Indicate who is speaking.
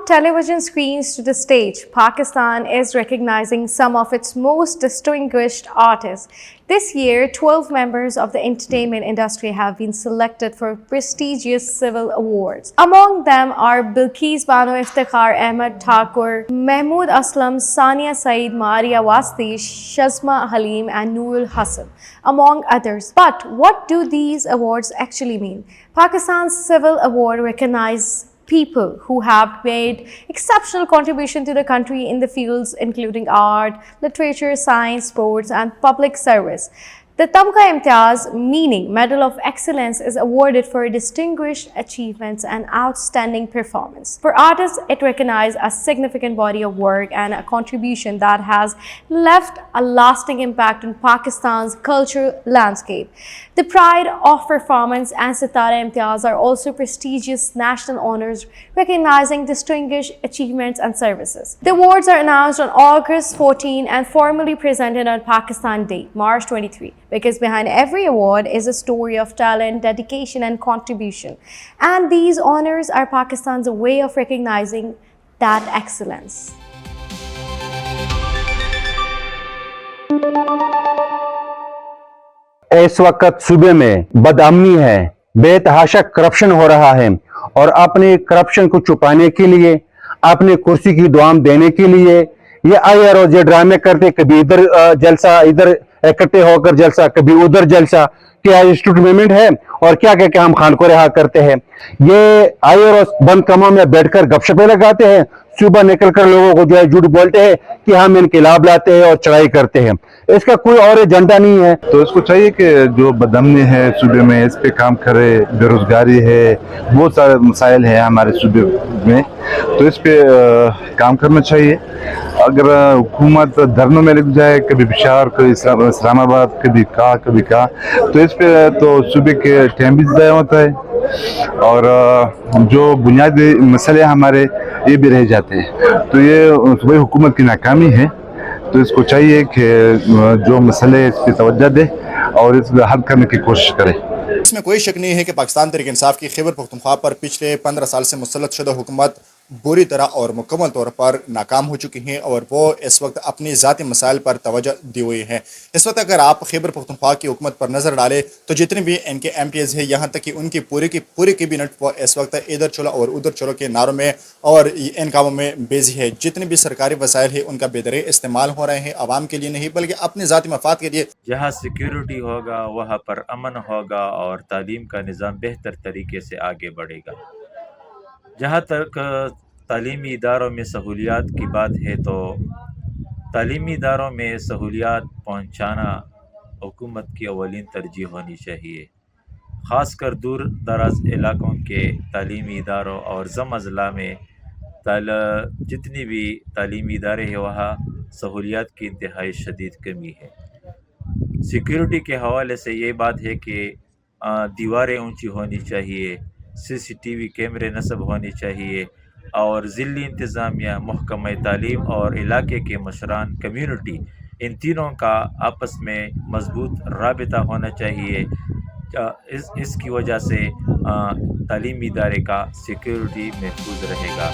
Speaker 1: television screens to the stage, Pakistan is recognizing some of its most distinguished artists. This year, 12 members of the entertainment industry have been selected for prestigious civil awards. Among them are Bilkis Bano Iftikhar Ahmed Thakur, Mahmood Aslam, Sania Saeed, Maria Wasti, Shazma Halim and Noorul Hassan, among others. But what do these awards actually mean? Pakistan's civil award recognizes people who have made exceptional contribution to the country in the fields including art, literature, science, sports and public service. The Tamga-e-Imtiaz, meaning Medal of Excellence, is awarded for distinguished achievements and outstanding performance. For artists, it recognizes a significant body of work and a contribution that has left a lasting impact on Pakistan's cultural landscape. The Pride of Performance and Sitara-e-Imtiaz are also prestigious national honors recognizing distinguished achievements and services. The awards are announced on August 14 and formally presented on Pakistan Day, March 23. Because behind every award is a story of talent, dedication and contribution. And these honors are Pakistan's way of recognizing that excellence.
Speaker 2: इस वक्त सूबे में बदअमनी है, बेतहाशा corruption हो रहा है और अपने करप्शन को छुपाने के लिए, अपने कुर्सी की दुआम देने के लिए ये आए रोज ये ड्रामे करते, कभी इधर जलसा, इधर इकट्ठे होकर जलसा, कभी उधर जलसा, क्या इंस्टीट्यूट मूवमेंट है और क्या क्या क्या हम खान को रिहा करते हैं। ये आए रोज बंद कमरों में बैठकर गपशपे लगाते हैं, सुबह निकलकर लोगों को जो है झूठ बोलते हैं कि हम इनकलाब लाते हैं और चढ़ाई करते हैं। इसका कोई और एजेंडा नहीं है।
Speaker 3: तो इसको चाहिए कि जो बदअमनी है सूबे में इस पे काम करे, बेरोजगारी है, बहुत सारे मसाइल हैं हमारे सूबे में, तो इस पे काम करना चाहिए। अगर हुकूमत धरनों में लग जाए, कभी बिशार, कभी इस्लामाबाद, कभी कहा, तो इस पे तो सूबे के टाइम भी ज़ाया होता है और जो बुनियादी मसले हमारे ये भी रह जाते हैं। तो ये वही हुकूमत की नाकामी है। तो इसको चाहिए कि जो मसले इस पर तवज्जो दे और इस हल करने की कोशिश करे।
Speaker 4: इसमें कोई शक नहीं है कि पाकिस्तान तहरीक इंसाफ की खैबर पख्तूनख्वा पर पिछले 15 साल से मुसल्लत शुदा हुकूमत बुरी तरह और मुकम्मल तौर पर नाकाम हो चुकी हैं और वो इस वक्त अपनी ज़ाती मसाइल पर तवज्जो दी हुई हैं। इस वक्त अगर आप खैबर पख्तूनख्वा की हुकूमत पर नज़र डालें तो जितने भी इनके MPs हैं, यहाँ तक कि उनकी पूरी कैबिनेट वो इस वक्त इधर चलो और उधर चलो के नारों में और इन कामों में बिजी है। जितने भी सरकारी वसाइल है उनका बेदरे इस्तेमाल हो रहे हैं, आवाम के लिए नहीं बल्कि अपने ज़ाती मफाद के लिए।
Speaker 5: जहाँ सिक्योरिटी होगा वहाँ पर अमन होगा और तालीम का निज़ाम बेहतर तरीके से आगे बढ़ेगा। जहाँ तक तालीमी इदारों में सहूलियात की बात है तो तालीमी इदारों में सहूलियात पहुँचाना हुकूमत की अवलिन तरजीह होनी चाहिए। ख़ासकर दूर दराज इलाकों के तालीमी इदारों और ज़म अज़ला में जितनी भी तालीमी इदारे हैं वहाँ सहूलियात की इंतहाई शदीद कमी है। सिक्योरिटी के हवाले से ये बात है कि दीवारें ऊंची होनी चाहिए, CCTV कैमरे नस्ब होनी चाहिए और ज़िली इंतज़ामिया, महकमा तालीम और इलाके के मशरान, कम्यूनिटी, इन तीनों का आपस में मजबूत राबिता होना चाहिए। इसकी वजह से तालीमी इदारे का सिक्योरिटी महफूज रहेगा।